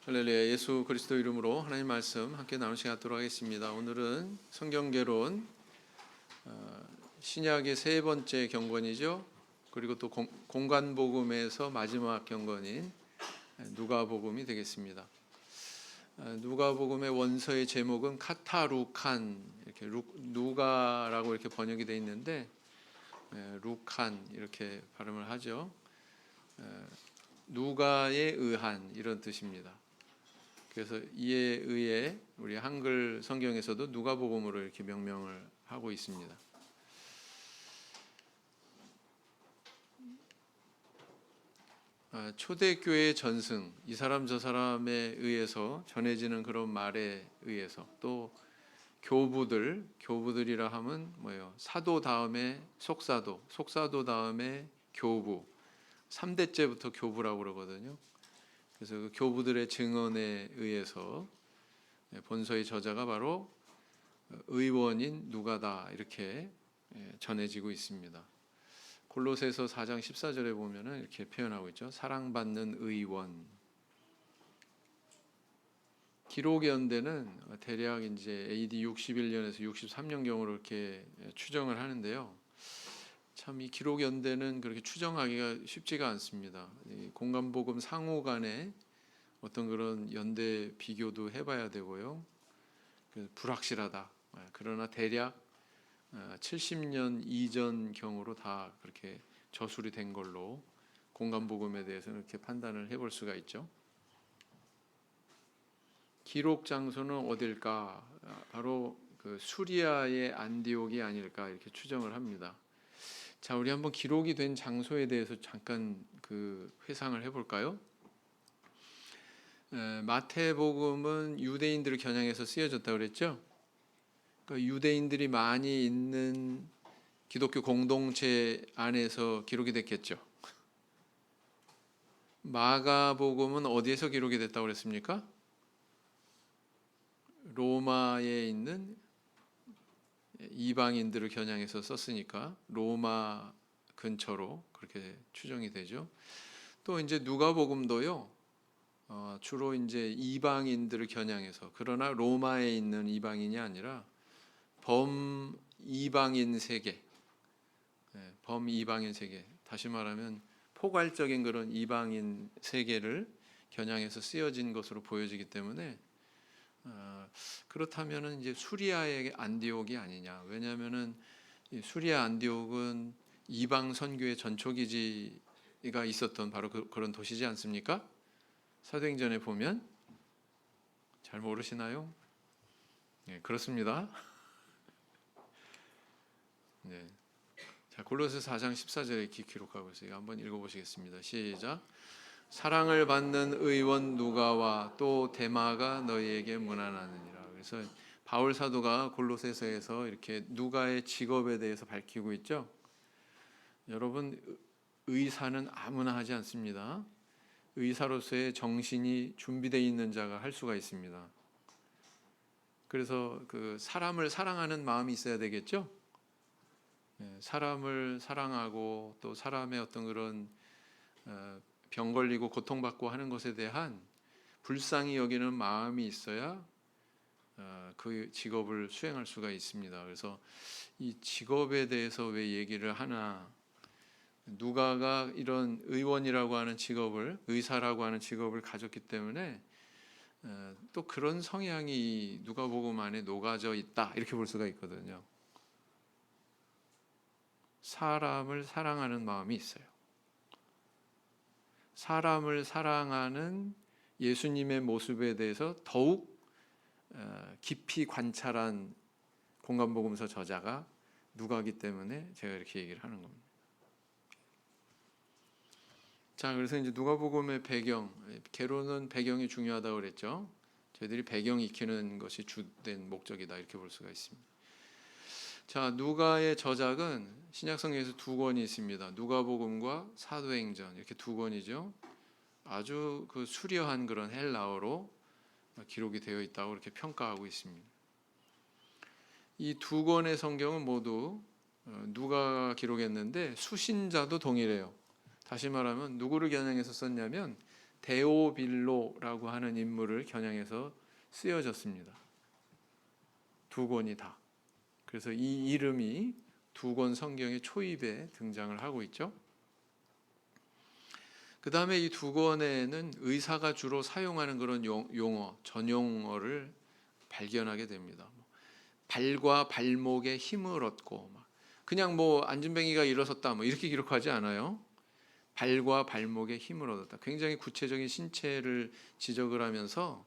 할렐루야. 예수 그리스도 이름으로 하나님 말씀 함께 나눌 시간 갖도록 하겠습니다. 오늘은 성경개론 신약의 세 번째 경건이죠. 그리고 또 공간복음에서 마지막 경건인 누가복음이 되겠습니다. 누가복음의 원서의 제목은 카타루칸, 이렇게 누가라고 이렇게 번역이 되어 있는데 루칸 이렇게 발음을 하죠. 누가에 의한 이런 뜻입니다. 그래서 이에 의해 우리 한글 성경에서도 누가복음으로 이렇게 명명을 하고 있습니다. 초대교회의 전승, 이 사람 저 사람에 의해서 전해지는 그런 말에 의해서, 또 교부들이라 하면 뭐예요? 사도 다음에 속사도, 속사도 다음에 교부, 3대째부터 교부라고 그러거든요. 그래서 그 교부들의 증언에 의해서 본서의 저자가 바로 의원인 누가다 이렇게 전해지고 있습니다. 골로새서 4장 14절에 보면은 이렇게 표현하고 있죠. 사랑받는 의원. 기록 연대는 대략 이제 AD 61년에서 63년경으로 이렇게 추정을 하는데요. 참 이 기록 연대는 그렇게 추정하기가 쉽지가 않습니다. 공간복음 상호 간에 어떤 그런 연대 비교도 해봐야 되고요. 불확실하다. 그러나 대략 70년 이전 경으로 다 그렇게 저술이 된 걸로 공간복음에 대해서는 이렇게 판단을 해볼 수가 있죠. 기록 장소는 어딜까? 바로 그 수리아의 안디옥이 아닐까 이렇게 추정을 합니다. 자, 우리 한번 기록이 된 장소에 대해서 잠깐 그 회상을 해볼까요? 마태복음은 유대인들을 겨냥해서 쓰여졌다고 그랬죠. 그러니까 유대인들이 많이 있는 기독교 공동체 안에서 기록이 됐겠죠. 마가복음은 어디에서 기록이 됐다고 그랬습니까? 로마에 있는 이방인들을 겨냥해서 썼으니까 로마 근처로 그렇게 추정이 되죠. 또 이제 누가복음도요. 주로 이제 이방인들을 겨냥해서, 그러나 로마에 있는 이방인이 아니라 범이방인 세계, 범이방인 세계, 다시 말하면 포괄적인 그런 이방인 세계를 겨냥해서 쓰여진 것으로 보여지기 때문에 그렇다면은 이제 수리아의 안디옥이 아니냐. 왜냐하면은 수리아 안디옥은 이방 선교의 전초기지가 있었던 바로 그런 도시지 않습니까? 사도행전에 보면. 잘 모르시나요? 네, 그렇습니다. 네. 자, 골로새 4장 14절에 이렇게 기록하고 있어요. 한번 읽어보시겠습니다. 시작. 사랑을 받는 의원 누가와 또 데마가 너희에게 문안하느니라. 그래서 바울 사도가 골로새서에서 이렇게 누가의 직업에 대해서 밝히고 있죠. 여러분, 의사는 아무나 하지 않습니다. 의사로서의 정신이 준비되어 있는 자가 할 수가 있습니다. 그래서 그 사람을 사랑하는 마음이 있어야 되겠죠. 사람을 사랑하고 또 사람의 어떤 그런 병 걸리고 고통받고 하는 것에 대한 불쌍히 여기는 마음이 있어야 그 직업을 수행할 수가 있습니다. 그래서 이 직업에 대해서 왜 얘기를 하나? 누가가 이런 의원이라고 하는 직업을, 의사라고 하는 직업을 가졌기 때문에 또 그런 성향이 누가복음 안에 녹아져 있다 이렇게 볼 수가 있거든요. 사람을 사랑하는 마음이 있어요. 사람을 사랑하는 예수님의 모습에 대해서 더욱 깊이 관찰한 공간복음서 저자가 누가기 때문에 제가 이렇게 얘기를 하는 겁니다. 자, 그래서 이제 누가복음의 배경, 개론은 배경이 중요하다고 그랬죠. 저희들이 배경 익히는 것이 주된 목적이다 이렇게 볼 수가 있습니다. 자, 누가의 저작은 신약성경에서 두 권이 있습니다. 누가복음과 사도행전 이렇게 두 권이죠. 아주 그 수려한 그런 헬라어로 기록이 되어 있다고 이렇게 평가하고 있습니다. 이 두 권의 성경은 모두 누가가 기록했는데 수신자도 동일해요. 다시 말하면 누구를 겨냥해서 썼냐면 데오빌로라고 하는 인물을 겨냥해서 쓰여졌습니다. 두 권이 다. 그래서 이 이름이 두 권 성경의 초입에 등장을 하고 있죠. 그 다음에 이 두 권에는 의사가 주로 사용하는 그런 용어, 전용어를 발견하게 됩니다. 발과 발목에 힘을 얻고, 그냥 안진뱅이가 일어섰다 이렇게 기록하지 않아요. 발과 발목에 힘을 얻었다. 굉장히 구체적인 신체를 지적을 하면서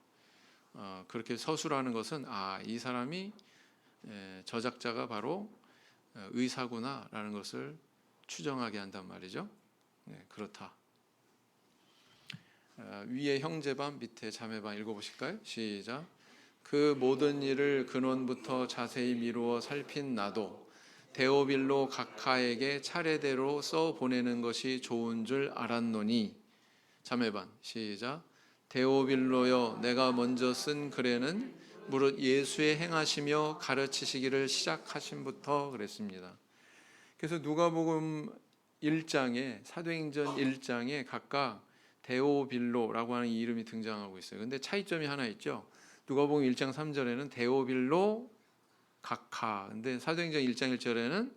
그렇게 서술하는 것은 이 사람이 저작자가 바로 의사구나라는 것을 추정하게 한단 말이죠. 그렇다. 위에 형제반 밑에 자매반 읽어보실까요? 시작. 그 모든 일을 근원부터 자세히 미루어 살핀 나도 데오빌로 각하에게 차례대로 써 보내는 것이 좋은 줄 알았노니. 자매반 시작. 데오빌로여, 내가 먼저 쓴 글에는 무릇 예수의 행하시며 가르치시기를 시작하심부터 그랬습니다. 그래서 누가복음 1장에 사도행전 1장에 각각 데오빌로라고 하는 이름이 등장하고 있어요. 근데 차이점이 하나 있죠. 누가복음 1장 3절에는 데오빌로 각하, 근데 사도행전 1장 1절에는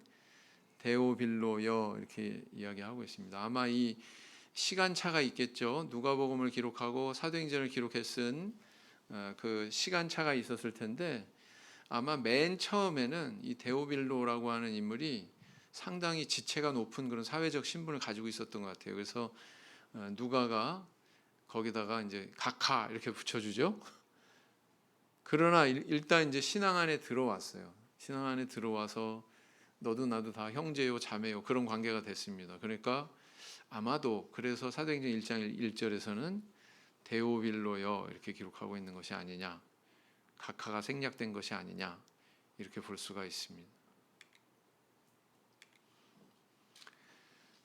데오빌로여 이렇게 이야기하고 있습니다. 아마 이 시간차가 있겠죠. 누가복음을 기록하고 사도행전을 기록해 쓴 그 시간차가 있었을 텐데, 아마 맨 처음에는 이 데오빌로라고 하는 인물이 상당히 지체가 높은 그런 사회적 신분을 가지고 있었던 것 같아요. 그래서 누가가 거기다가 이제 각하 이렇게 붙여주죠. 그러나 일단 이제 신앙 안에 들어왔어요. 신앙 안에 들어와서 너도 나도 다 형제요 자매요 그런 관계가 됐습니다. 그러니까 아마도 그래서 사도행전 1장 1절에서는 데오빌로여 이렇게 기록하고 있는 것이 아니냐, 각하가 생략된 것이 아니냐 이렇게 볼 수가 있습니다.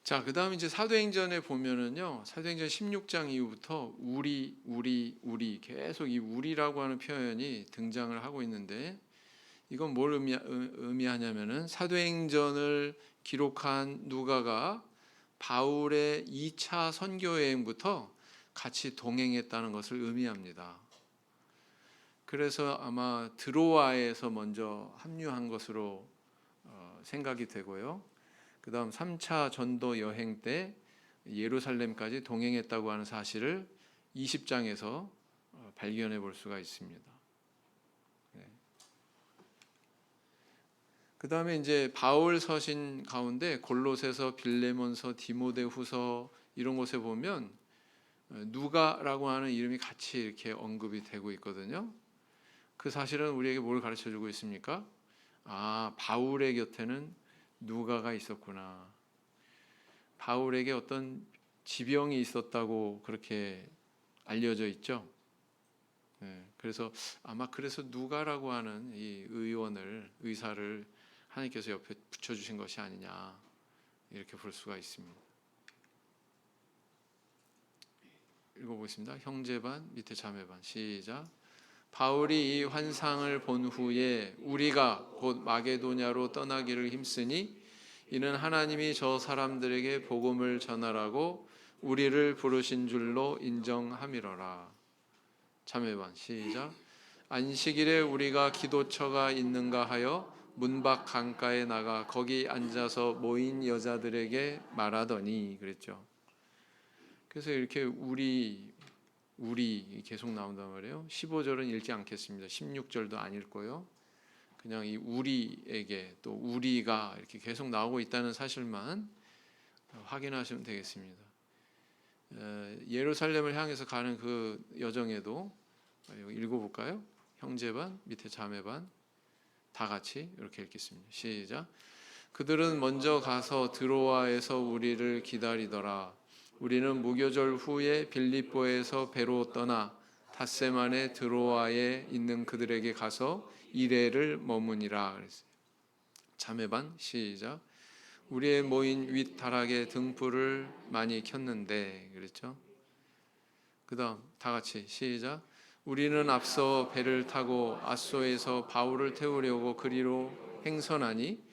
자, 그 다음 이제 사도행전에 보면은요, 사도행전 16장 이후부터 우리 계속 이 우리라고 하는 표현이 등장을 하고 있는데, 이건 뭘 의미하냐면은 사도행전을 기록한 누가가 바울의 2차 선교 여행부터 같이 동행했다는 것을 의미합니다. 그래서 아마 드로아에서 먼저 합류한 것으로 생각이 되고요. 그 다음 3차 전도 여행 때 예루살렘까지 동행했다고 하는 사실을 20장에서 발견해 볼 수가 있습니다. 그 다음에 이제 바울 서신 가운데 골로새서, 빌레몬서, 디모데후서 이런 곳에 보면 누가라고 하는 이름이 같이 이렇게 언급이 되고 있거든요. 그 사실은 우리에게 뭘 가르쳐 주고 있습니까? 바울의 곁에는 누가가 있었구나. 바울에게 어떤 지병이 있었다고 그렇게 알려져 있죠. 그래서 아마 그래서 누가라고 하는 이 의사를 하나님께서 옆에 붙여주신 것이 아니냐 이렇게 볼 수가 있습니다. 읽어보겠습니다. 형제반 밑에 자매반 시작. 바울이 이 환상을 본 후에 우리가 곧 마게도냐로 떠나기를 힘쓰니 이는 하나님이 저 사람들에게 복음을 전하라고 우리를 부르신 줄로 인정함이로라. 자매반 시작. 안식일에 우리가 기도처가 있는가 하여 문 밖 강가에 나가 거기 앉아서 모인 여자들에게 말하더니 그랬죠. 그래서 이렇게 우리 계속 나온단 말이에요. 15절은 읽지 않겠습니다. 16절도 안 읽고요. 그냥 이 우리에게 또 우리가 이렇게 계속 나오고 있다는 사실만 확인하시면 되겠습니다. 예루살렘을 향해서 가는 그 여정에도 읽어볼까요? 형제반 밑에 자매반 다 같이 이렇게 읽겠습니다. 시작. 그들은 먼저 가서 드로아에서 우리를 기다리더라. 우리는 무교절 후에 빌립보에서 배로 떠나 닷새 만에 드로아에 있는 그들에게 가서 이레를 머무니라 그랬어요. 자매반 시작. 우리의 모인 윗 다락에 등불을 많이 켰는데 그랬죠. 그다음 다 같이 시작. 우리는 앞서 배를 타고 아소에서 바울을 태우려고 그리로 행선하니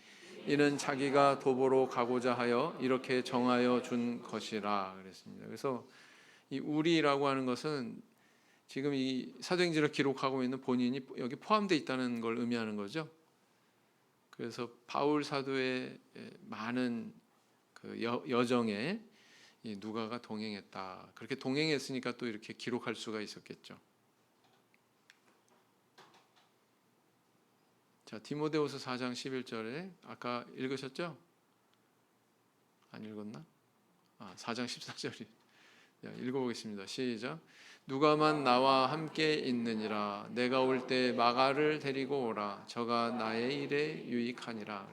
이는 자기가 도보로 가고자 하여 이렇게 정하여 준 것이라 그랬습니다. 그래서 이 우리라고 하는 것은 지금 이 사도행전을 기록하고 있는 본인이 여기 포함되어 있다는 걸 의미하는 거죠. 그래서 바울 사도의 많은 그 여정에 이 누가가 동행했다. 그렇게 동행했으니까 또 이렇게 기록할 수가 있었겠죠. 자, 디모데후서 4장 11절에 아까 읽으셨죠? 안 읽었나? 4장 14절이. 읽어보겠습니다. 시작. 누가만 나와 함께 있느니라. 내가 올 때 마가를 데리고 오라. 저가 나의 일에 유익하니라.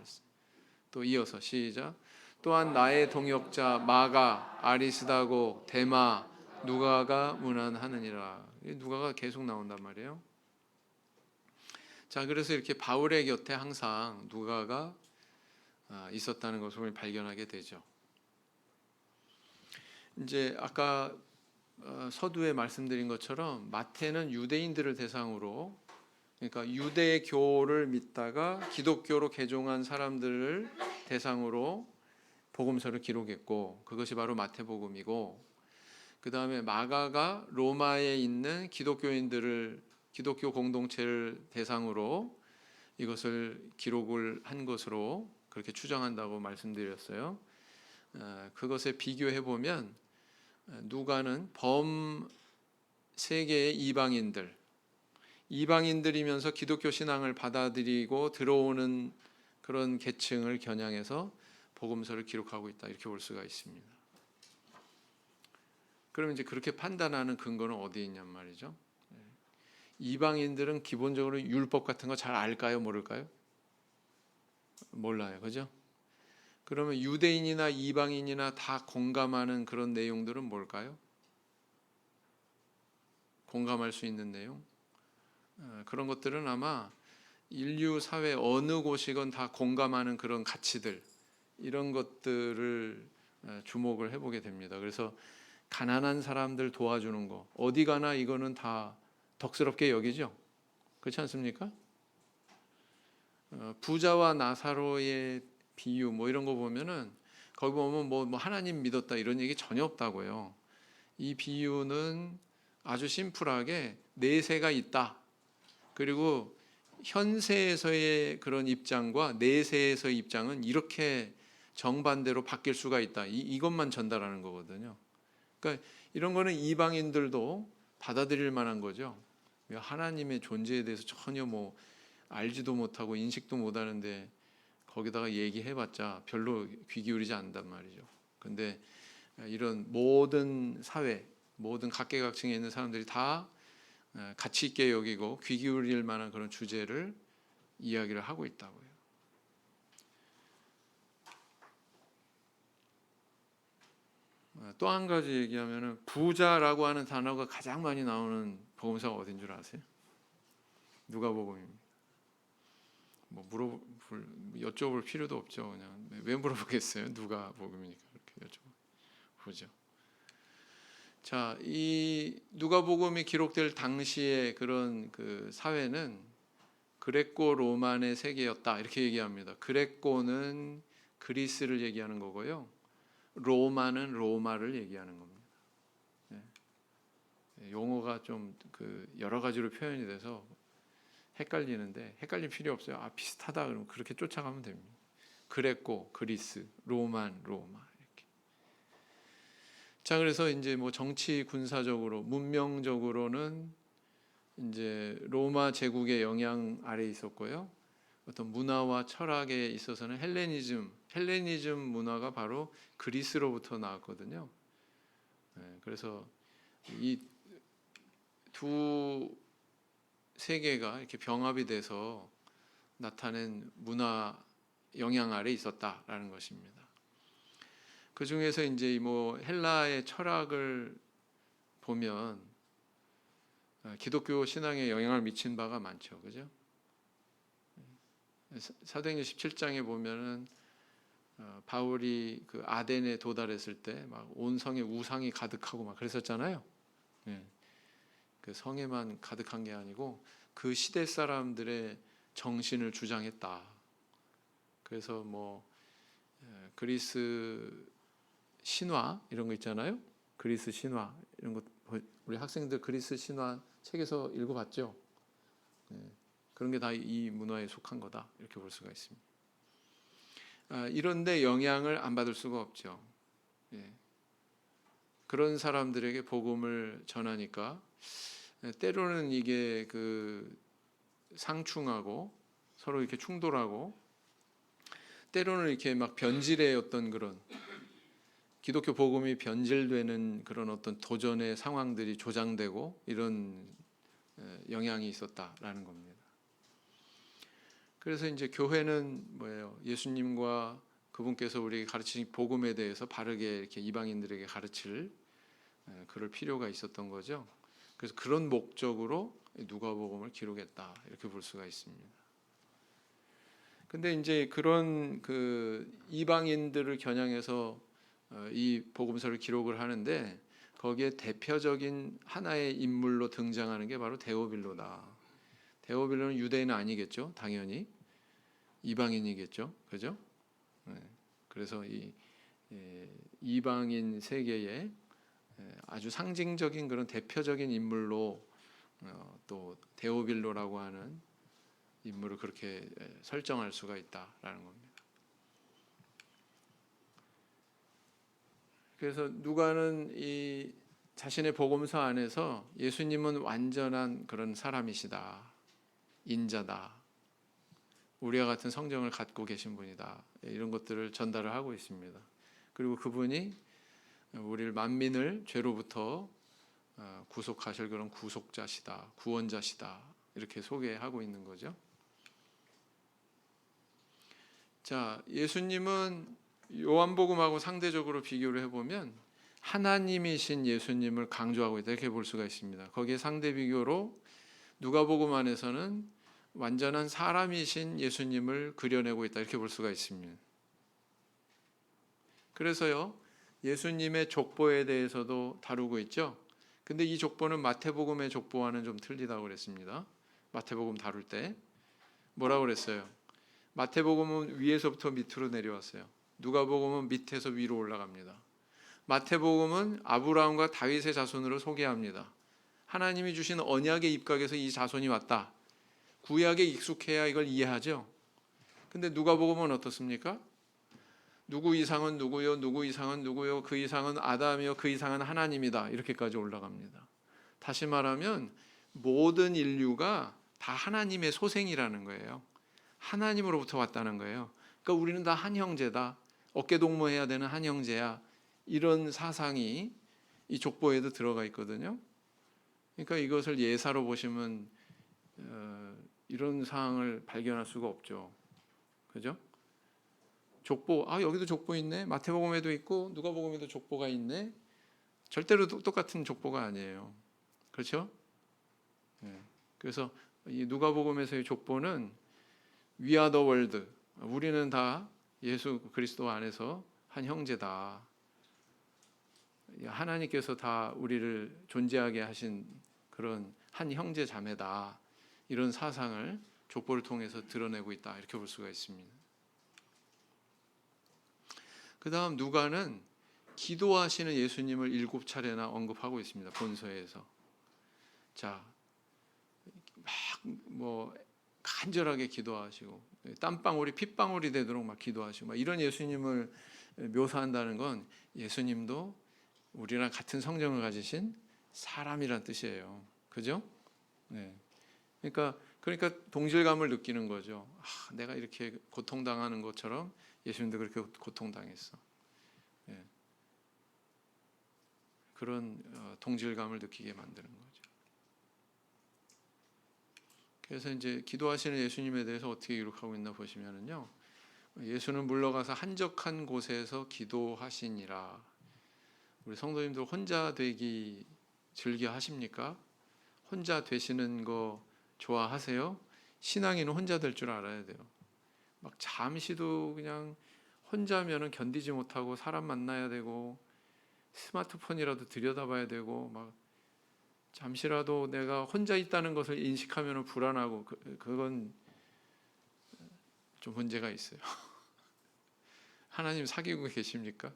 또 이어서 시작. 또한 나의 동역자 마가, 아리스다고, 데마, 누가가 문안하느니라. 누가가 계속 나온단 말이에요. 자, 그래서 이렇게 바울의 곁에 항상 누가가 있었다는 것을 발견하게 되죠. 이제 아까 서두에 말씀드린 것처럼 마태는 유대인들을 대상으로, 그러니까 유대교를 믿다가 기독교로 개종한 사람들을 대상으로 복음서를 기록했고, 그것이 바로 마태복음이고, 그 다음에 마가가 로마에 있는 기독교인들을, 기독교 공동체를 대상으로 이것을 기록을 한 것으로 그렇게 추정한다고 말씀드렸어요. 그것에 비교해 보면 누가는 세계의 이방인들이면서 기독교 신앙을 받아들이고 들어오는 그런 계층을 겨냥해서 복음서를 기록하고 있다, 이렇게 볼 수가 있습니다. 그러면 이제 그렇게 판단하는 근거는 어디에 있냔 말이죠. 이방인들은 기본적으로 율법 같은 거 잘 알까요, 모를까요? 몰라요, 그죠? 그러면 유대인이나 이방인이나 다 공감하는 그런 내용들은 뭘까요? 공감할 수 있는 내용? 그런 것들은 아마 인류 사회 어느 곳이건 다 공감하는 그런 가치들, 이런 것들을 주목을 해보게 됩니다. 그래서 가난한 사람들 도와주는 거, 어디 가나 이거는 다 덕스럽게 여기죠. 그렇지 않습니까? 부자와 나사로의 비유 뭐 이런 거 보면은 거기 보면 뭐 하나님 믿었다 이런 얘기 전혀 없다고요. 이 비유는 아주 심플하게 내세가 있다. 그리고 현세에서의 그런 입장과 내세에서의 입장은 이렇게 정반대로 바뀔 수가 있다. 이것만 전달하는 거거든요. 그러니까 이런 거는 이방인들도 받아들일 만한 거죠. 하나님의 존재에 대해서 전혀 뭐 알지도 못하고 인식도 못하는데 거기다가 얘기해봤자 별로 귀 기울이지 않는단 말이죠. 근데 이런 모든 사회, 모든 각계각층에 있는 사람들이 다 가치 있게 여기고 귀 기울일 만한 그런 주제를 이야기를 하고 있다고요. 또 한 가지 얘기하면은 부자라고 하는 단어가 가장 많이 나오는 복음서가 어딘 줄 아세요? 누가복음입니다. 뭐 여쭤볼 필요도 없죠. 그냥 왜 물어보겠어요? 누가복음이니까 이렇게 여쭤보죠. 자, 이 누가복음이 기록될 당시의 그런 그 사회는 그레코 로만의 세계였다, 이렇게 얘기합니다. 그레코는 그리스를 얘기하는 거고요. 로마는 로마를 얘기하는 겁니다. 용어가 좀 그 여러 가지로 표현이 돼서 헷갈리는데 헷갈릴 필요 없어요. 비슷하다 그러면 그렇게 쫓아가면 됩니다. 그레코, 그리스, 로마 이렇게. 자, 그래서 이제 뭐 정치 군사적으로 문명적으로는 이제 로마 제국의 영향 아래 있었고요. 어떤 문화와 철학에 있어서는 헬레니즘 문화가 바로 그리스로부터 나왔거든요. 그래서 이 두 세계가 이렇게 병합이 돼서 나타낸 문화 영향 아래 있었다라는 것입니다. 그 중에서 이제 뭐 헬라의 철학을 보면 기독교 신앙에 영향을 미친 바가 많죠, 그죠? 사도행전 17장에 보면은 바울이 그 아덴에 도달했을 때 막 온 성에 우상이 가득하고 막 그랬었잖아요. 그 성에만 가득한 게 아니고 그 시대 사람들의 정신을 주장했다. 그래서 뭐 그리스 신화 이런 거 있잖아요. 그리스 신화 이런 것 우리 학생들 그리스 신화 책에서 읽어봤죠. 그런 게 다 이 문화에 속한 거다 이렇게 볼 수가 있습니다. 이런데 영향을 안 받을 수가 없죠. 그런 사람들에게 복음을 전하니까 때로는 이게 그 상충하고 서로 이렇게 충돌하고 때로는 이렇게 막 변질의 어떤 그런 기독교 복음이 변질되는 그런 어떤 도전의 상황들이 조장되고 이런 영향이 있었다라는 겁니다. 그래서 이제 교회는 뭐예요? 예수님과 그분께서 우리에게 가르치신 복음에 대해서 바르게 이렇게 이방인들에게 가르칠 그럴 필요가 있었던 거죠. 그래서 그런 목적으로 누가복음을 기록했다 이렇게 볼 수가 있습니다. 근데 이제 그런 그 이방인들을 겨냥해서 이 복음서를 기록을 하는데 거기에 대표적인 하나의 인물로 등장하는 게 바로 데오빌로다. 데오빌로는 유대인은 아니겠죠, 당연히 이방인이겠죠, 그죠? 그래서 이 이방인 세계에 아주 상징적인 그런 대표적인 인물로 또 데오빌로라고 하는 인물을 그렇게 설정할 수가 있다라는 겁니다. 그래서 누가는 이 자신의 복음서 안에서 예수님은 완전한 그런 사람이시다, 인자다, 우리와 같은 성정을 갖고 계신 분이다, 이런 것들을 전달을 하고 있습니다. 그리고 그분이 우리를 만민을 죄로부터 구속하실 그런 구속자시다, 구원자시다 이렇게 소개하고 있는 거죠. 자, 예수님은 요한복음하고 상대적으로 비교를 해보면 하나님이신 예수님을 강조하고 있다 이렇게 볼 수가 있습니다. 거기에 상대 비교로 누가복음 안에서는 완전한 사람이신 예수님을 그려내고 있다 이렇게 볼 수가 있습니다. 그래서요, 예수님의 족보에 대해서도 다루고 있죠. 근데 이 족보는 마태복음의 족보와는 좀 틀리다고 그랬습니다. 마태복음 다룰 때 뭐라고 그랬어요? 마태복음은 위에서부터 밑으로 내려왔어요. 누가복음은 밑에서 위로 올라갑니다. 마태복음은 아브라함과 다윗의 자손으로 소개합니다. 하나님이 주신 언약의 입각에서 이 자손이 왔다. 구약에 익숙해야 이걸 이해하죠. 근데 누가복음은 어떻습니까? 누구 이상은 누구요, 누구 이상은 누구요, 그 이상은 아담이요, 그 이상은 하나님이다 이렇게까지 올라갑니다. 다시 말하면 모든 인류가 다 하나님의 소생이라는 거예요. 하나님으로부터 왔다는 거예요. 그러니까 우리는 다 한 형제다, 어깨 동무해야 되는 한 형제야, 이런 사상이 이 족보에도 들어가 있거든요. 그러니까 이것을 예사로 보시면 이런 사항을 발견할 수가 없죠. 그죠? 족보, 여기도 족보 있네, 마태복음에도 있고 누가복음에도 족보가 있네. 절대로 똑같은 족보가 아니에요. 그렇죠? 그래서 이 누가복음에서의 족보는 We are the world, 우리는 다 예수 그리스도 안에서 한 형제다, 하나님께서 다 우리를 존재하게 하신 그런 한 형제 자매다, 이런 사상을 족보를 통해서 드러내고 있다 이렇게 볼 수가 있습니다. 그 다음 누가는 기도하시는 예수님을 7차례나 언급하고 있습니다. 본서에서. 자, 막 간절하게 기도하시고 땀방울이 핏방울이 되도록 막 기도하시고 막 이런 예수님을 묘사한다는 건 예수님도 우리랑 같은 성정을 가지신 사람이란 뜻이에요. 그죠? 네. 그러니까 동질감을 느끼는 거죠. 내가 이렇게 고통당하는 것처럼 예수님도 그렇게 고통당했어. 네. 그런 동질감을 느끼게 만드는 거죠. 그래서 이제 기도하시는 예수님에 대해서 어떻게 기록하고 있나 보시면은요, 예수는 물러가서 한적한 곳에서 기도하시니라. 우리 성도님들 혼자 되기 즐겨 하십니까? 혼자 되시는 거 좋아하세요? 신앙인은 혼자 될 줄 알아야 돼요. 막 잠시도 그냥 혼자면은 견디지 못하고 사람 만나야 되고 스마트폰이라도 들여다봐야 되고 막 잠시라도 내가 혼자 있다는 것을 인식하면 불안하고 그건 좀 문제가 있어요. 하나님 사귀고 계십니까?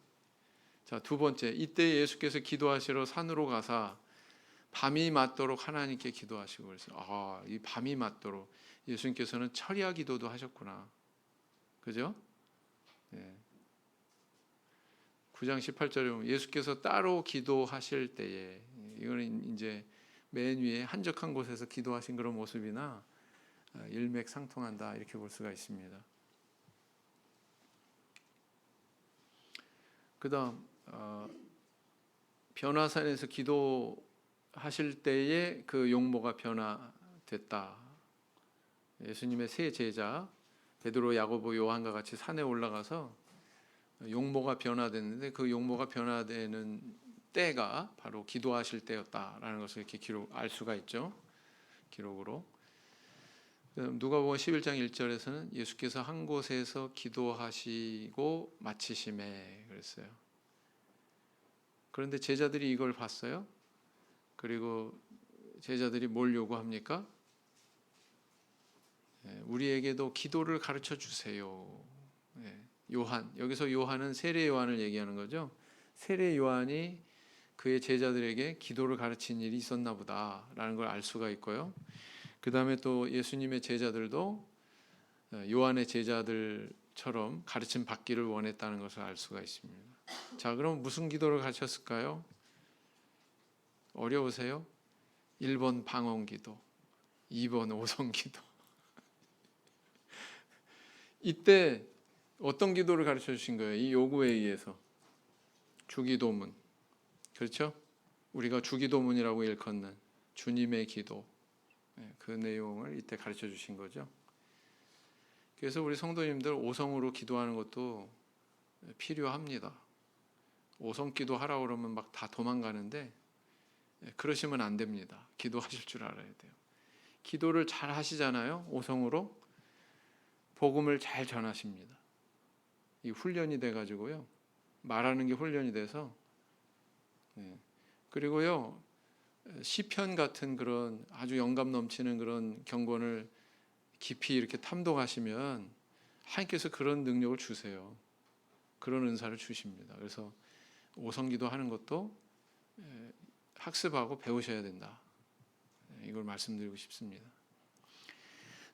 자, 두 번째, 이때 예수께서 기도하시러 산으로 가사 밤이 맞도록 하나님께 기도하시고 그래서 이 밤이 맞도록 예수님께서는 철야 기도도 하셨구나. 그죠? 예. 9장 18절에 보면 예수께서 따로 기도하실 때에, 이거는 이제 맨 위에 한적한 곳에서 기도하신 그런 모습이나 일맥상통한다 이렇게 볼 수가 있습니다. 그다음 변화산에서 기도하실 때에 그 용모가 변화됐다. 예수님의 세 제자 베드로, 야고보, 요한과 같이 산에 올라가서 용모가 변화됐는데 그 용모가 변화되는 때가 바로 기도하실 때였다라는 것을 이렇게 알 수가 있죠. 기록으로. 누가복음 11장 1절에서는 예수께서 한 곳에서 기도하시고 마치심에 그랬어요. 그런데 제자들이 이걸 봤어요. 그리고 제자들이 뭘 요구합니까? 우리에게도 기도를 가르쳐 주세요. 요한, 여기서 요한은 세례 요한을 얘기하는 거죠. 세례 요한이 그의 제자들에게 기도를 가르친 일이 있었나 보다라는 걸 알 수가 있고요. 그 다음에 또 예수님의 제자들도 요한의 제자들처럼 가르침 받기를 원했다는 것을 알 수가 있습니다. 자, 그럼 무슨 기도를 가르쳤을까요? 어려우세요? 1번 방언 기도, 2번 오성 기도. 이때 어떤 기도를 가르쳐 주신 거예요? 이 요구에 의해서 주기도문, 그렇죠? 우리가 주기도문이라고 일컫는 주님의 기도, 그 내용을 이때 가르쳐 주신 거죠. 그래서 우리 성도님들 오성으로 기도하는 것도 필요합니다. 오성 기도하라고 그러면 막 다 도망가는데 그러시면 안 됩니다. 기도하실 줄 알아야 돼요. 기도를 잘 하시잖아요. 오성으로 복음을 잘 전하십니다. 이 훈련이 돼가지고요. 말하는 게 훈련이 돼서 그리고요. 시편 같은 그런 아주 영감 넘치는 그런 경건을 깊이 이렇게 탐독하시면 하나님께서 그런 능력을 주세요. 그런 은사를 주십니다. 그래서 오성기도 하는 것도 학습하고 배우셔야 된다. 이걸 말씀드리고 싶습니다.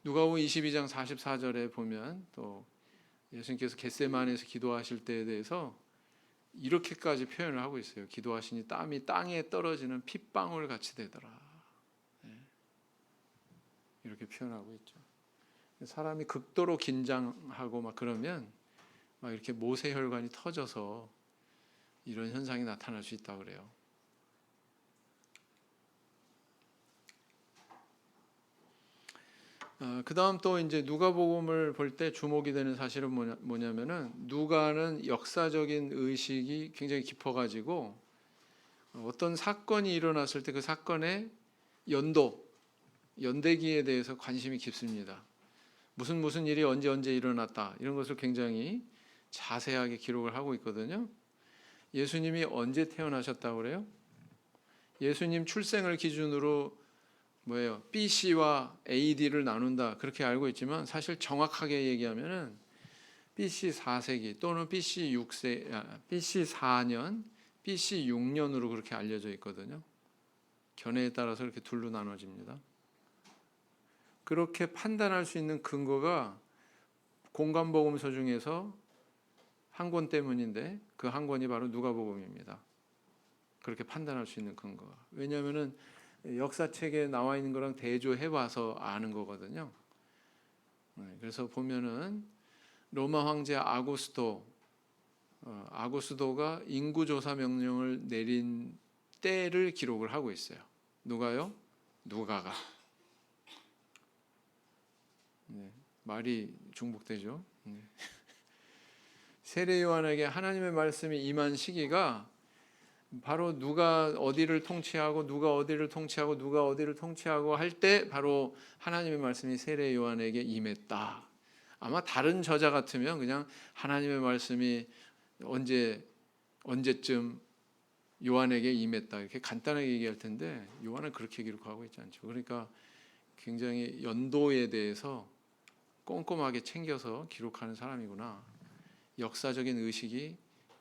누가복음 22장 44절에 보면 또 예수님께서 겟세마네에서 기도하실 때에 대해서 이렇게까지 표현을 하고 있어요. 기도하시니 땀이 땅에 떨어지는 핏방울 같이 되더라. 이렇게 표현하고 있죠. 사람이 극도로 긴장하고 막 그러면 막 이렇게 모세혈관이 터져서 이런 현상이 나타날 수 있다고 그래요. 그 다음 또 이제 누가복음을 볼 때 주목이 되는 사실은 뭐냐면은 누가는 역사적인 의식이 굉장히 깊어가지고 어떤 사건이 일어났을 때 그 사건의 연대기에 대해서 관심이 깊습니다. 무슨 일이 언제 일어났다 이런 것을 굉장히 자세하게 기록을 하고 있거든요. 예수님이 언제 태어나셨다고 그래요? 예수님 출생을 기준으로 뭐예요? BC와 AD를 나눈다 그렇게 알고 있지만 사실 정확하게 얘기하면은 BC 4세기 또는 BC 4년, BC 6년으로 그렇게 알려져 있거든요. 견해에 따라서 이렇게 둘로 나눠집니다. 그렇게 판단할 수 있는 근거가 공관복음서 중에서 한 권 때문인데 그 한 권이 바로 누가복음입니다. 그렇게 판단할 수 있는 근거가. 왜냐하면은 역사책에 나와 있는 거랑 대조해 봐서 아는 거거든요. 그래서 보면은 로마 황제 아구스도가 인구조사 명령을 내린 때를 기록을 하고 있어요. 누가요? 누가가. 말이 중복되죠. 세례 요한에게 하나님의 말씀이 임한 시기가 바로 누가 어디를 통치하고 누가 어디를 통치하고 누가 어디를 통치하고 할 때 바로 하나님의 말씀이 세례 요한에게 임했다. 아마 다른 저자 같으면 그냥 하나님의 말씀이 언제쯤 요한에게 임했다 이렇게 간단하게 얘기할 텐데 요한은 그렇게 기록하고 있지 않죠. 그러니까 굉장히 연도에 대해서 꼼꼼하게 챙겨서 기록하는 사람이구나. 역사적인 의식이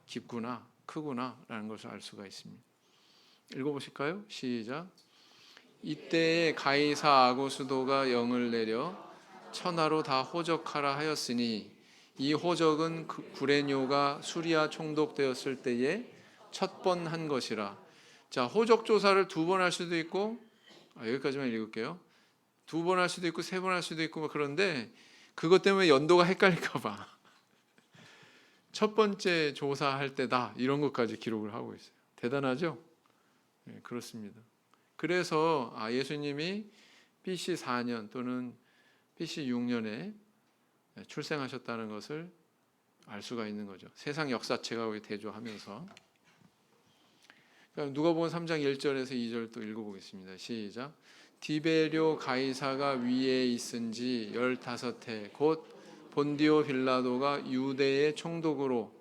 깊구나. 크구나라는 것을 알 수가 있습니다. 읽어보실까요? 시작. 이때에 가이사 아고수도가 영을 내려 천하로 다 호적하라 하였으니 이 호적은 구레뇨가 수리아 총독되었을 때에 첫 번 한 것이라. 자, 호적 조사를 두 번 할 수도 있고, 여기까지만 읽을게요. 두 번 할 수도 있고 세 번 할 수도 있고 그런데 그것 때문에 연도가 헷갈릴까 봐 첫 번째 조사할 때다 이런 것까지 기록을 하고 있어요. 대단하죠? 네, 그렇습니다. 그래서 예수님이 BC 4년 또는 BC 6년에 출생하셨다는 것을 알 수가 있는 거죠. 세상 역사책과 거기 대조하면서. 누가복음 3장 1절에서 2절 또 읽어보겠습니다. 시작. 디베료 가이사가 위에 있은지 15해 곧 본디오 빌라도가 유대의 총독으로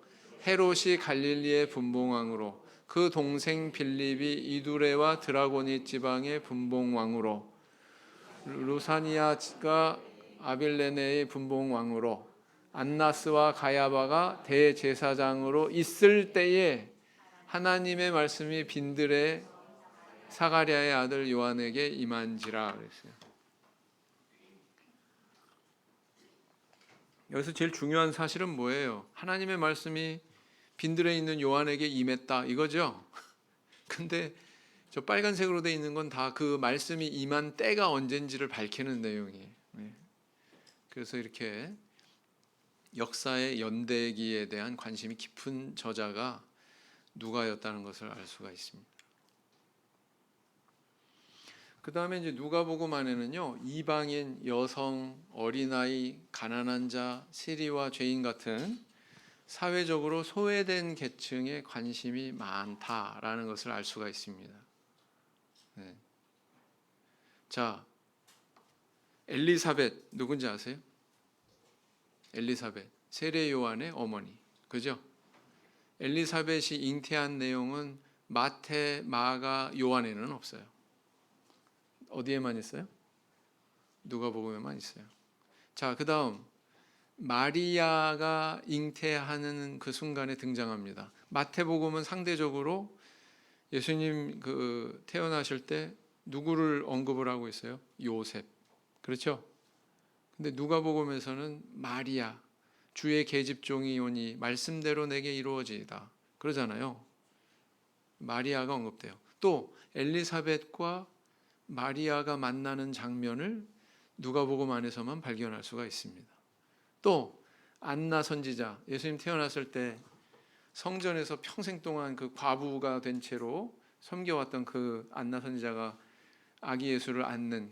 헤롯이 갈릴리의 분봉왕으로 그 동생 빌립이 이두레와 드라고니 지방의 분봉왕으로 루사니아가 아빌레네의 분봉왕으로 안나스와 가야바가 대제사장으로 있을 때에 하나님의 말씀이 빈들의 사가랴의 아들 요한에게 임한지라 그랬어요. 여기서 제일 중요한 사실은 뭐예요? 하나님의 말씀이 빈들에 있는 요한에게 임했다 이거죠. 근데 저 빨간색으로 돼 있는 건 다 그 말씀이 임한 때가 언젠지를 밝히는 내용이에요. 그래서 이렇게 역사의 연대기에 대한 관심이 깊은 저자가 누가였다는 것을 알 수가 있습니다. 그 다음에 이제 누가복음 안에는요, 이방인, 여성, 어린아이, 가난한 자, 세리와 죄인 같은 사회적으로 소외된 계층에 관심이 많다라는 것을 알 수가 있습니다. 네. 자, 엘리사벳 누군지 아세요? 엘리사벳, 세례 요한의 어머니, 그죠? 엘리사벳이 잉태한 내용은 마태, 마가, 요한에는 없어요. 어디에만 있어요? 누가복음에만 있어요. 자, 그 다음 마리아가 잉태하는 그 순간에 등장합니다. 마태복음은 상대적으로 예수님 태어나실 때 누구를 언급을 하고 있어요? 요셉. 그렇죠? 근데 누가복음에서는 마리아, 주의 계집종이 오니 말씀대로 내게 이루어지이다. 그러잖아요. 마리아가 언급돼요. 또 엘리사벳과 마리아가 만나는 장면을 누가복음 안에서만 발견할 수가 있습니다. 또 안나 선지자, 예수님 태어났을 때 성전에서 평생 동안 그 과부가 된 채로 섬겨왔던 그 안나 선지자가 아기 예수를 안는,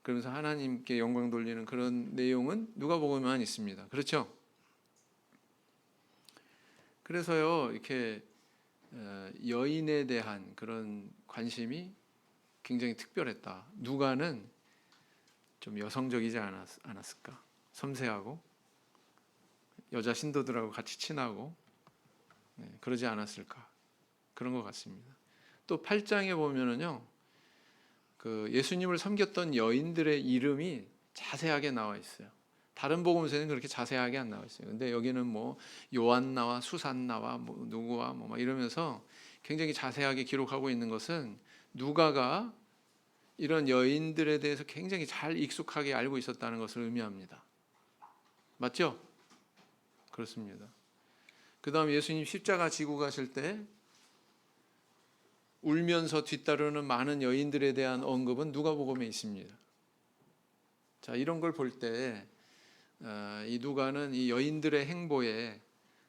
그러면서 하나님께 영광 돌리는 그런 내용은 누가복음에만 있습니다. 그렇죠? 그래서요, 이렇게 여인에 대한 그런 관심이 굉장히 특별했다. 누가는 좀 여성적이지 않았을까? 섬세하고 여자 신도들하고 같이 친하고 그러지 않았을까? 그런 것 같습니다. 또 8장에 보면은요, 그 예수님을 섬겼던 여인들의 이름이 자세하게 나와 있어요. 다른 복음서에는 그렇게 자세하게 안 나와 있어요. 근데 여기는 뭐 요한나와 수산나와 뭐 누구와 뭐 이러면서 굉장히 자세하게 기록하고 있는 것은 누가가 이런 여인들에 대해서 굉장히 잘 익숙하게 알고 있었다는 것을 의미합니다. 맞죠? 그렇습니다. 그 다음 예수님 십자가 지고 가실 때 울면서 뒤따르는 많은 여인들에 대한 언급은 누가복음에 있습니다. 자, 이런 걸 볼 때 이 누가는 이 여인들의 행보에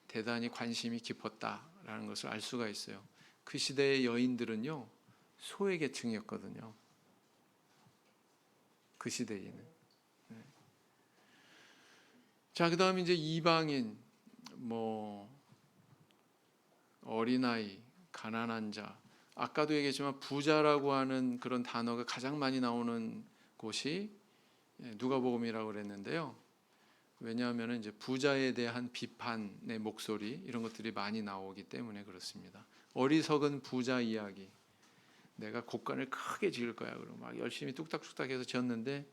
대단히 관심이 깊었다라는 것을 알 수가 있어요. 그 시대의 여인들은요, 소외계층이었거든요. 그 시대에는. 자, 그 다음 이제 이방인, 뭐 어린아이, 가난한 자, 아까도 얘기했지만 부자라고 하는 그런 단어가 가장 많이 나오는 곳이 누가복음이라고 그랬는데요. 왜냐하면 이제 부자에 대한 비판의 목소리 이런 것들이 많이 나오기 때문에 그렇습니다. 어리석은 부자 이야기. 내가 곡간을 크게 지을 거야. 그러고 막 열심히 뚝딱뚝딱 해서 지었는데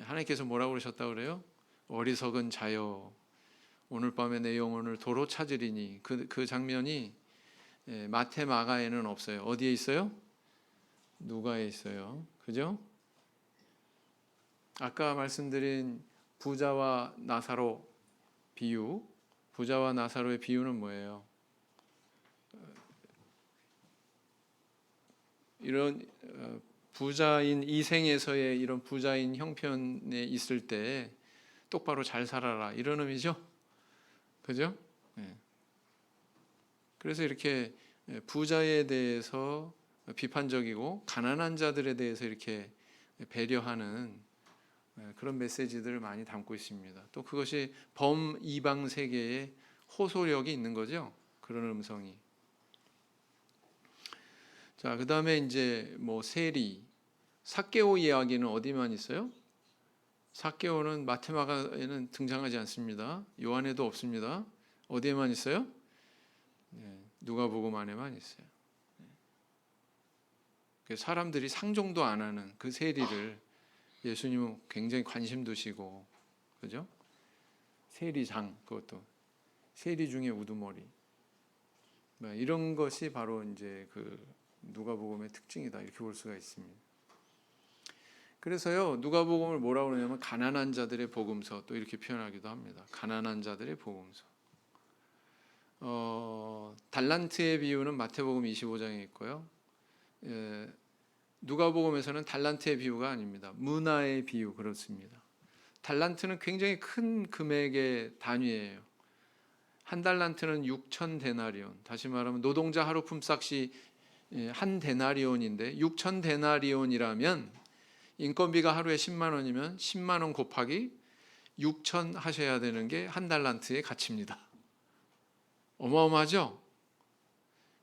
하나님께서 뭐라고 그러셨다고 그래요? 어리석은 자여, 오늘 밤에 내 영혼을 도로 찾으리니. 그 장면이 마태, 마가에는 없어요. 어디에 있어요? 누가에 있어요. 그죠? 아까 말씀드린 부자와 나사로 비유, 부자와 나사로의 비유는 뭐예요? 이런 부자인 이 생에서의 이런 부자인 형편에 있을 때 똑바로 잘 살아라 이런 의미죠. 그죠? 네. 그래서 이렇게 부자에 대해서 비판적이고 가난한 자들에 대해서 이렇게 배려하는 그런 메시지들을 많이 담고 있습니다. 또 그것이 범이방 세계에 호소력이 있는 거죠. 그런 음성이. 자, 그다음에 이제 뭐 세리, 삭개오 이야기는 어디만 있어요? 삭개오는 마테마가에는 등장하지 않습니다. 요한에도 없습니다. 어디에만 있어요? 누가복음 안에만 있어요. 사람들이 상종도 안 하는 그 세리를 예수님은 굉장히 관심 두시고, 그죠? 세리장, 그것도 세리 중에 우두머리, 이런 것이 바로 이제 그 누가복음의 특징이다 이렇게 볼 수가 있습니다. 그래서요 누가복음을 뭐라고 그러냐면 가난한 자들의 복음서 또 이렇게 표현하기도 합니다. 가난한 자들의 복음서. 달란트의 비유는 마태복음 25장에 있고요. 누가복음에서는 달란트의 비유가 아닙니다. 문화의 비유 그렇습니다. 달란트는 굉장히 큰 금액의 단위예요. 한 달란트는 6천 데나리온. 다시 말하면 노동자 하루 품삯이 한 데나리온인데 6천 데나리온이라면 인건비가 하루에 10만 원이면 10만 원 곱하기 6천 하셔야 되는 게 한 달란트의 가치입니다. 어마어마하죠?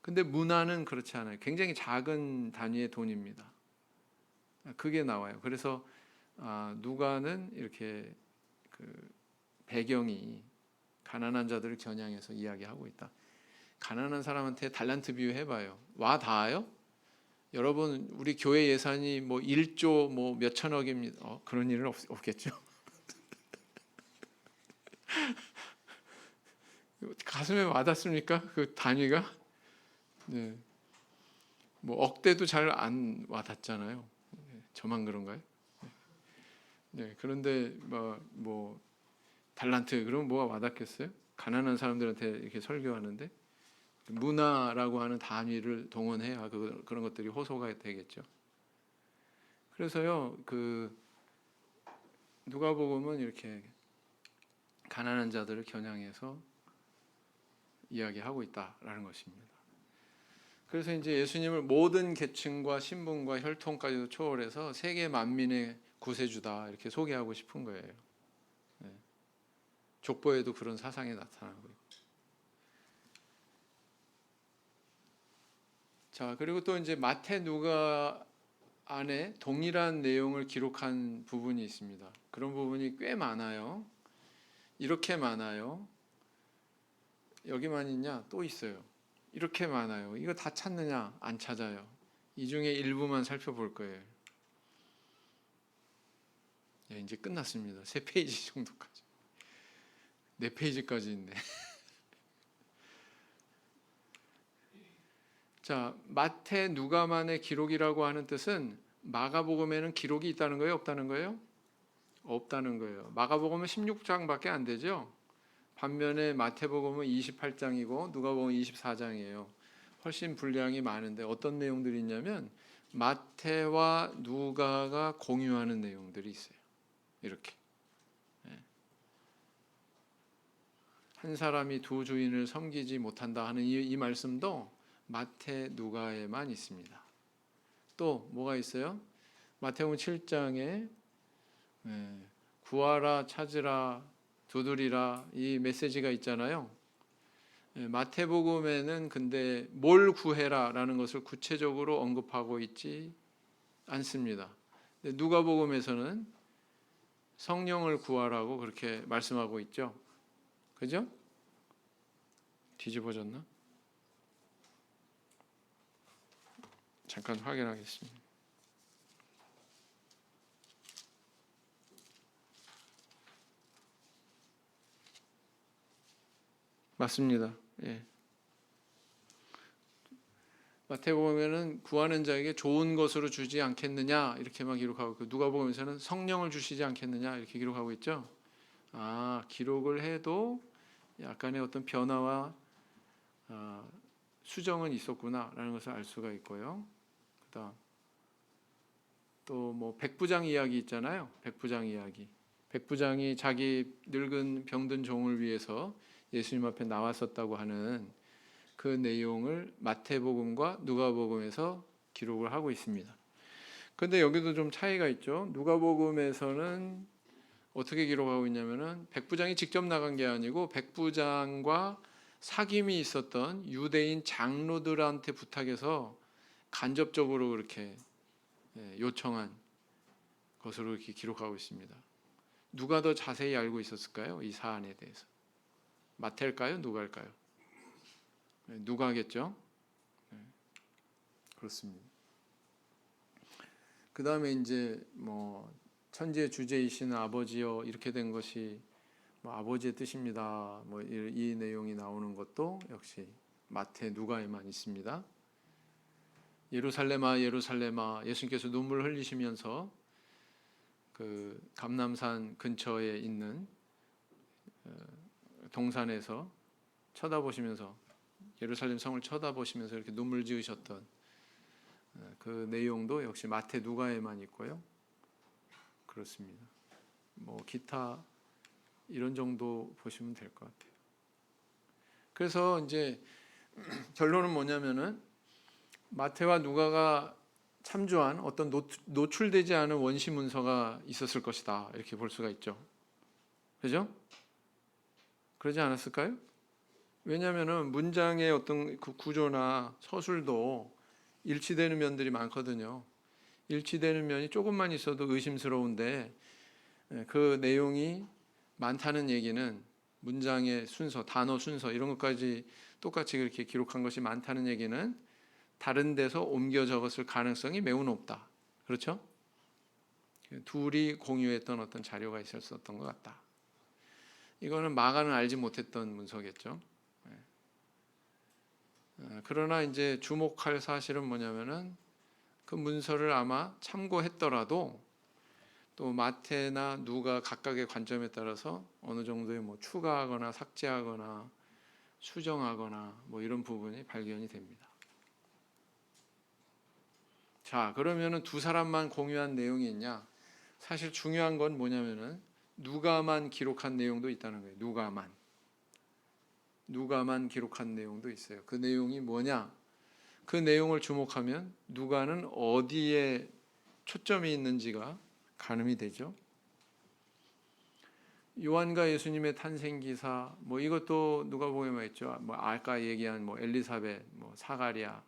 근데 문화는 그렇지 않아요. 굉장히 작은 단위의 돈입니다. 그게 나와요. 그래서 누가는 이렇게 그 배경이 가난한 자들을 겨냥해서 이야기하고 있다. 가난한 사람한테 달란트 비유 해봐요. 와 닿아요? 여러분 우리 교회 예산이 뭐 1조 뭐 몇천억입니다. 그런 일은 없겠죠. 가슴에 와닿습니까? 그 단위가? 네. 뭐 억대도 잘 안 와닿잖아요. 저만 그런가요? 네. 그런데 뭐 달란트 그러면 뭐가 와닿겠어요? 가난한 사람들한테 이렇게 설교하는데 문화라고 하는 단위를 동원해야 그런 것들이 호소가 되겠죠. 그래서요 그 누가복음은 이렇게 가난한 자들을 겨냥해서 이야기하고 있다라는 것입니다. 그래서 이제 예수님을 모든 계층과 신분과 혈통까지도 초월해서 세계 만민의 구세주다 이렇게 소개하고 싶은 거예요. 네. 족보에도 그런 사상이 나타나고 있고. 자, 그리고 또 이제 마태 누가 안에 동일한 내용을 기록한 부분이 있습니다. 그런 부분이 꽤 많아요. 이렇게 많아요. 여기만 있냐? 또 있어요. 이렇게 많아요. 이거 다 찾느냐? 안 찾아요. 이 중에 일부만 살펴볼 거예요. 네, 이제 끝났습니다. 3페이지 정도까지. 4페이지까지 있네. 자, 마태 누가만의 기록이라고 하는 뜻은 마가복음에는 기록이 있다는 거예요? 없다는 거예요? 없다는 거예요. 마가복음은 16장밖에 안 되죠. 반면에 마태복음은 28장이고 누가복음은 24장이에요. 훨씬 분량이 많은데 어떤 내용들이 있냐면 마태와 누가가 공유하는 내용들이 있어요. 이렇게 한 사람이 두 주인을 섬기지 못한다 하는 이 말씀도 마태 누가에만 있습니다. 또 뭐가 있어요? 마태복음 7장에 구하라 찾으라 두드리라 이 메시지가 있잖아요. 마태복음에는 근데 뭘 구해라라는 것을 구체적으로 언급하고 있지 않습니다. 누가복음에서는 성령을 구하라고 그렇게 말씀하고 있죠. 그죠? 뒤집어졌나? 잠깐 확인하겠습니다. 맞습니다. 예. 마태복음에는 구하는 자에게 좋은 것으로 주지 않겠느냐 이렇게만 기록하고 있고, 누가복음에서는 성령을 주시지 않겠느냐 이렇게 기록하고 있죠. 기록을 해도 약간의 어떤 변화와 수정은 있었구나라는 것을 알 수가 있고요. 그다음 또 뭐 백부장 이야기 있잖아요. 백부장 이야기. 백부장이 자기 늙은 병든 종을 위해서 예수님 앞에 나왔었다고 하는 그 내용을 마태복음과 누가복음에서 기록을 하고 있습니다. 그런데 여기도 좀 차이가 있죠. 누가복음에서는 어떻게 기록하고 있냐면은 백부장이 직접 나간 게 아니고 백부장과 사귐이 있었던 유대인 장로들한테 부탁해서 간접적으로 그렇게 요청한 것으로 이렇게 기록하고 있습니다. 누가 더 자세히 알고 있었을까요? 이 사안에 대해서. 마태일까요? 누가일까요? 누가겠죠? 그렇습니다. 그 다음에 이제 뭐 천지의 주제이신 아버지여 이렇게 된 것이 뭐 아버지의 뜻입니다. 뭐 이 내용이 나오는 것도 역시 마태, 누가에만 있습니다. 예루살렘아 예루살렘아, 예수님께서 눈물 흘리시면서 그 감람산 근처에 있는 동산에서 쳐다보시면서, 예루살렘 성을 쳐다보시면서 이렇게 눈물 지으셨던 그 내용도 역시 마태, 누가에만 있고요. 그렇습니다. 뭐 기타 이런 정도 보시면 될 것 같아요. 그래서 이제 결론은 뭐냐면은 마태와 누가가 참조한 어떤 노출되지 않은 원시 문서가 있었을 것이다 이렇게 볼 수가 있죠. 그죠? 그러지 않았을까요? 왜냐하면은 문장의 어떤 그 구조나 서술도 일치되는 면들이 많거든요. 일치되는 면이 조금만 있어도 의심스러운데 그 내용이 많다는 얘기는 문장의 순서, 단어 순서 이런 것까지 똑같이 그렇게 기록한 것이 많다는 얘기는 다른 데서 옮겨 적었을 가능성이 매우 높다. 그렇죠? 둘이 공유했던 어떤 자료가 있었던 것 같다. 이거는 마가는 알지 못했던 문서겠죠. 그러나 이제 주목할 사실은 뭐냐면은 그 문서를 아마 참고했더라도 또 마태나 누가 각각의 관점에 따라서 어느 정도의 뭐 추가하거나 삭제하거나 수정하거나 뭐 이런 부분이 발견이 됩니다. 자, 그러면은 두 사람만 공유한 내용이 있냐? 사실 중요한 건 뭐냐면은 누가만 기록한 내용도 있다는 거예요. 누가만 기록한 내용도 있어요. 그 내용이 뭐냐? 그 내용을 주목하면 누가는 어디에 초점이 있는지가 가늠이 되죠. 요한과 예수님의 탄생 기사, 뭐 이것도 누가복음에 있죠. 뭐 아까 얘기한 뭐 엘리사벳, 뭐 사가랴,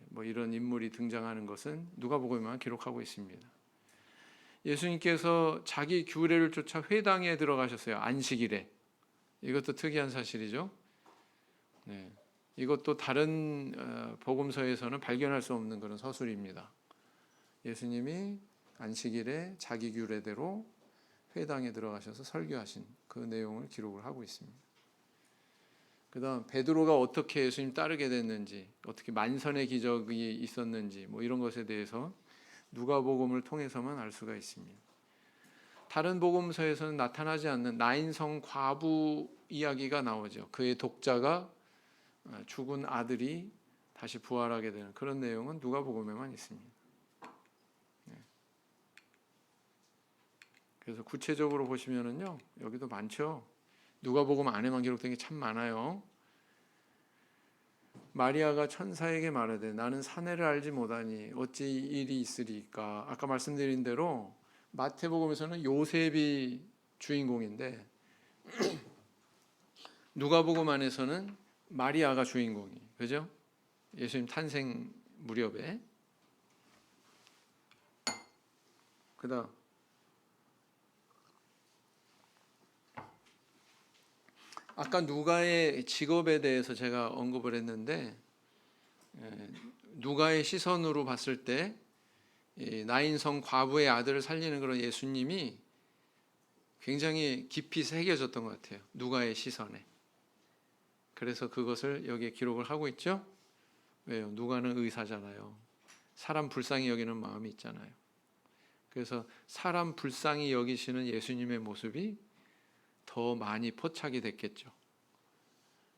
뭐 이런 인물이 등장하는 것은 누가복음에만 기록하고 있습니다. 예수님께서 자기 규례를 쫓아 회당에 들어가셨어요. 안식일에. 이것도 특이한 사실이죠. 이것도 다른 복음서에서는 발견할 수 없는 그런 서술입니다. 예수님이 안식일에 자기 규례대로 회당에 들어가셔서 설교하신 그 내용을 기록을 하고 있습니다. 그다음 베드로가 어떻게 예수님 따르게 됐는지, 어떻게 만선의 기적이 있었는지 뭐 이런 것에 대해서 누가복음을 통해서만 알 수가 있습니다. 다른 복음서에서는 나타나지 않는 나인성 과부 이야기가 나오죠. 그의 독자가 죽은 아들이 다시 부활하게 되는 그런 내용은 누가복음에만 있습니다. 그래서 구체적으로 보시면은요, 여기도 많죠. 누가복음 안에만 기록된 게 참 많아요. 마리아가 천사에게 말하되 나는 사내를 알지 못하니 어찌 일이 있으리까. 아까 말씀드린 대로 마태복음에서는 요셉이 주인공인데 누가복음 안에서는 마리아가 주인공이, 그죠? 예수님 탄생 무렵에. 그다음 아까 누가의 직업에 대해서 제가 언급을 했는데 누가의 시선으로 봤을 때 나인성 과부의 아들을 살리는 그런 예수님이 굉장히 깊이 새겨졌던 것 같아요. 누가의 시선에. 그래서 그것을 여기에 기록을 하고 있죠. 왜요? 누가는 의사잖아요. 사람 불쌍히 여기는 마음이 있잖아요. 그래서 사람 불쌍히 여기시는 예수님의 모습이 더 많이 포착이 됐겠죠.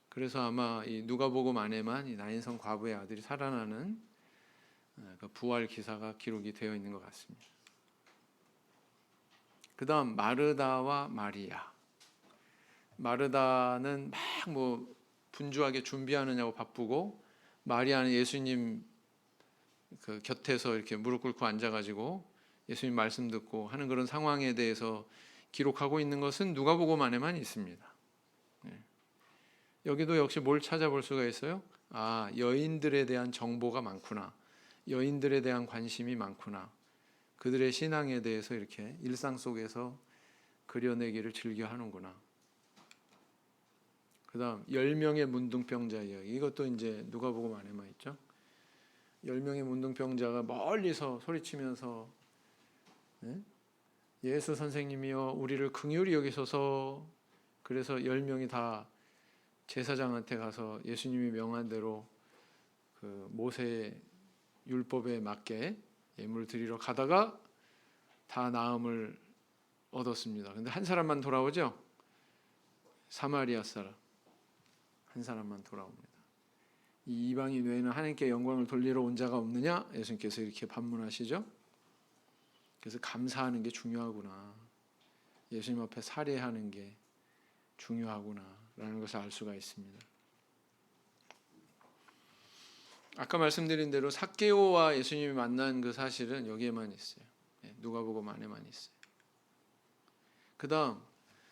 그래서 아마 이 누가복음 안에만 이 나인성 과부의 아들이 살아나는 그 부활 기사가 기록이 되어 있는 것 같습니다. 그 다음 마르다와 마리아. 마르다는 막 뭐 분주하게 준비하느냐고 바쁘고, 마리아는 예수님 그 곁에서 이렇게 무릎 꿇고 앉아가지고 예수님 말씀 듣고 하는 그런 상황에 대해서 기록하고 있는 것은 누가복음 안에만 있습니다. 여기도 역시 뭘 찾아볼 수가 있어요? 아, 여인들에 대한 정보가 많구나. 여인들에 대한 관심이 많구나. 그들의 신앙에 대해서 이렇게 일상 속에서 그려내기를 즐겨 하는구나. 그 다음 10명의 문둥병자 이야기. 이것도 이제 누가복음 안에만 있죠. 10명의 문둥병자가 멀리서 소리치면서 예수 선생님이여 우리를 긍휼히 여기소서. 그래서 10명이 다 제사장한테 가서 예수님이 명한 대로 그 모세의 율법에 맞게 예물을 드리러 가다가 다 나음을 얻었습니다. 근데 한 사람만 돌아오죠. 사마리아 사람 한 사람만 돌아옵니다. 이 이방인 외에는 하나님께 영광을 돌리러 온 자가 없느냐? 예수님께서 이렇게 반문하시죠. 그래서 감사하는 게 중요하구나. 예수님 앞에 살해하는 게 중요하구나라는 것을 알 수가 있습니다. 아까 말씀드린 대로 삭개오와 예수님이 만난 그 사실은 여기에만 있어요. 누가복음 안에만 있어요. 그 다음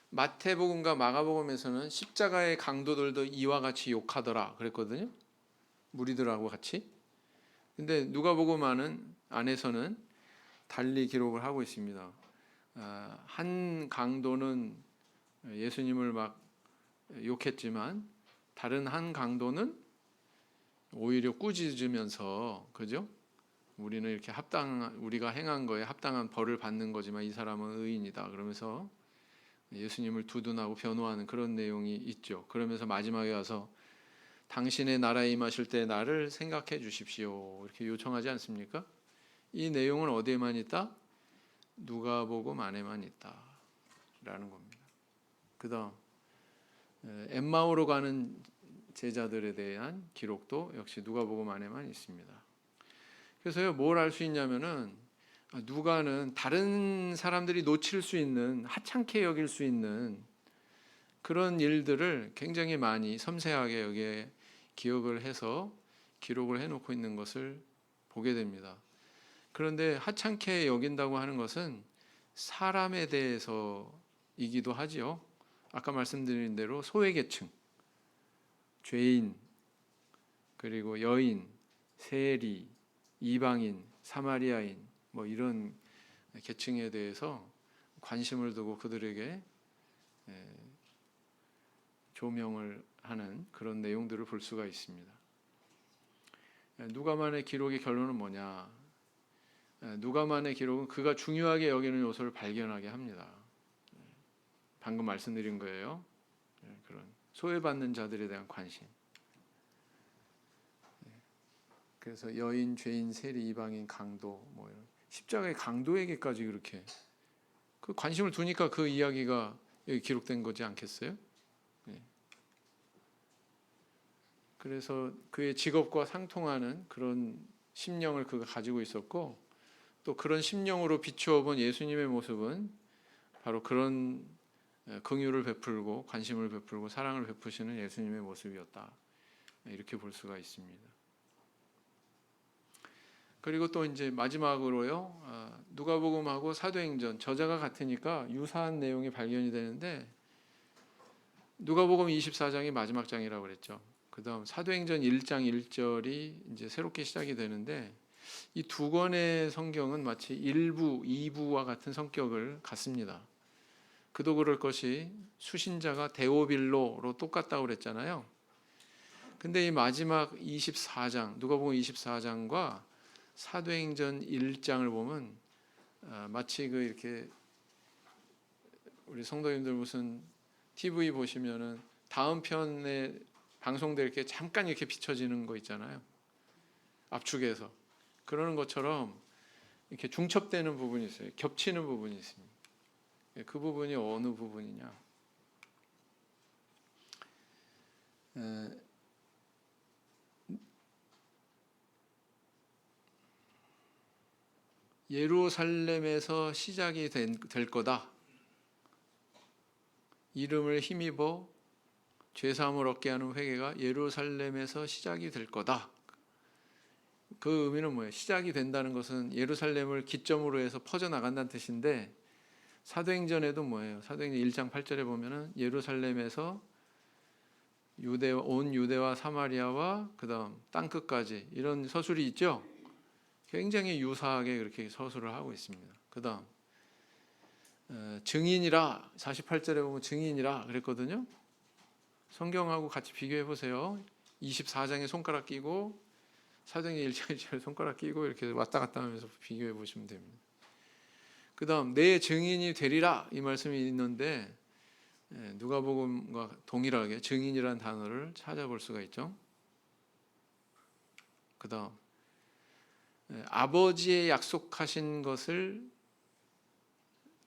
마태복음과 마가복음에서는 십자가의 강도들도 이와 같이 욕하더라 그랬거든요. 무리들하고 같이. 근데 누가복음 안에서는 달리 기록을 하고 있습니다. 한 강도는 예수님을 막 욕했지만 다른 한 강도는 오히려 꾸짖으면서, 그죠? 우리는 이렇게 우리가 행한 거에 합당한 벌을 받는 거지만 이 사람은 의인이다. 그러면서 예수님을 두둔하고 변호하는 그런 내용이 있죠. 그러면서 마지막에 와서 당신의 나라에 임하실 때 나를 생각해 주십시오. 이렇게 요청하지 않습니까? 이 내용은 어디에만 있다? 누가복음 안에만 있다라는 겁니다. 그다음 엠마오로 가는 제자들에 대한 기록도 역시 누가복음 안에만 있습니다. 그래서요, 뭘 알 수 있냐면은 누가는 다른 사람들이 놓칠 수 있는, 하찮게 여길 수 있는 그런 일들을 굉장히 많이 섬세하게 여기에 기억을 해서 기록을 해놓고 있는 것을 보게 됩니다. 그런데 하찮게 여긴다고 하는 것은 사람에 대해서이기도 하지요. 아까 말씀드린 대로 소외계층, 죄인, 그리고 여인, 세리, 이방인, 사마리아인 뭐 이런 계층에 대해서 관심을 두고 그들에게 조명을 하는 그런 내용들을 볼 수가 있습니다. 누가만의 기록의 결론은 뭐냐? 누가만의 기록은 그가 중요하게 여기는 요소를 발견하게 합니다. 방금 말씀드린 거예요. 그런 소외받는 자들에 대한 관심. 그래서 여인, 죄인, 세리, 이방인, 강도, 뭐 이런 십자가의 강도에게까지 그렇게 그 관심을 두니까 그 이야기가 여기 기록된 거지 않겠어요? 그래서 그의 직업과 상통하는 그런 심령을 그가 가지고 있었고, 또 그런 심령으로 비추어 본 예수님의 모습은 바로 그런 긍휼을 베풀고 관심을 베풀고 사랑을 베푸시는 예수님의 모습이었다. 이렇게 볼 수가 있습니다. 그리고 또 이제 마지막으로요, 누가복음하고 사도행전 저자가 같으니까 유사한 내용이 발견이 되는데, 누가복음 24장이 마지막 장이라고 그랬죠. 그다음 사도행전 1장 1절이 이제 새롭게 시작이 되는데, 이 두 권의 성경은 마치 1부, 2부와 같은 성격을 갖습니다. 그도 그럴 것이 수신자가 데오빌로로 똑같다고 그랬잖아요. 근데 이 마지막 24장, 누가복음 24장과 사도행전 1장을 보면 마치 그 이렇게 우리 성도님들 무슨 TV 보시면은 다음 편에 방송될 게 잠깐 이렇게 비춰지는 거 있잖아요. 압축해서 그러는 것처럼 이렇게 중첩되는 부분이 있어요. 겹치는 부분이 있습니다. 그 부분이 어느 부분이냐? 예루살렘에서 시작이 될 거다. 이름을 힘입어 죄사함을 얻게 하는 회개가 예루살렘에서 시작이 될 거다. 그 의미는 뭐예요? 시작이 된다는 것은 예루살렘을 기점으로 해서 퍼져나간다는 뜻인데, 사도행전에도 뭐예요? 사도행전 1장 8절에 보면은 예루살렘에서 온 유대와 사마리아와 그 다음 땅끝까지 이런 서술이 있죠. 굉장히 유사하게 그렇게 서술을 하고 있습니다. 그 다음 증인이라 48절에 보면 증인이라 그랬거든요. 성경하고 같이 비교해 보세요. 24장에 손가락 끼고 사도행전 1장에 손가락 끼고 이렇게 왔다 갔다 하면서 비교해 보시면 됩니다. 그 다음 내 증인이 되리라 이 말씀이 있는데, 누가복음과 동일하게 증인이라는 단어를 찾아볼 수가 있죠. 그 다음 아버지의 약속하신 것을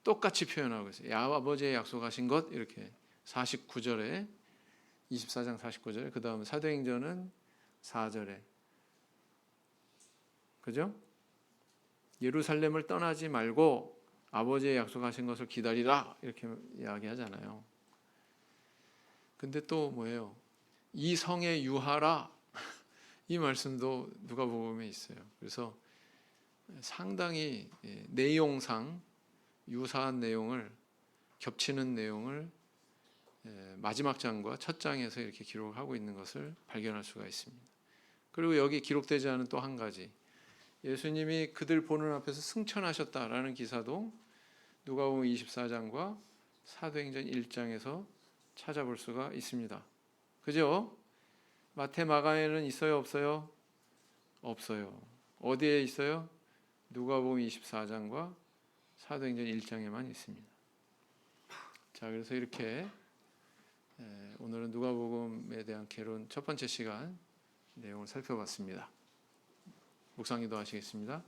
똑같이 표현하고 있어요. 아버지의 약속하신 것 이렇게 49절에 24장 49절에 그 다음 사도행전은 4절에 그죠? 예루살렘을 떠나지 말고 아버지의 약속하신 것을 기다리라 이렇게 이야기하잖아요. 근데 또 뭐예요? 이 성에 유하라 이 말씀도 누가복음에 있어요. 그래서 상당히 내용상 유사한 내용을, 겹치는 내용을 마지막 장과 첫 장에서 이렇게 기록하고 있는 것을 발견할 수가 있습니다. 그리고 여기 기록되지 않은 또 한 가지, 예수님이 그들 보는 앞에서 승천하셨다라는 기사도 누가복음 24장과 사도행전 1장에서 찾아볼 수가 있습니다. 그죠? 마태, 마가에는 있어요, 없어요? 없어요. 어디에 있어요? 누가복음 24장과 사도행전 1장에만 있습니다. 자, 그래서 이렇게 오늘은 누가복음에 대한 개론 첫 번째 시간 내용을 살펴봤습니다. 묵상 기도하시겠습니다.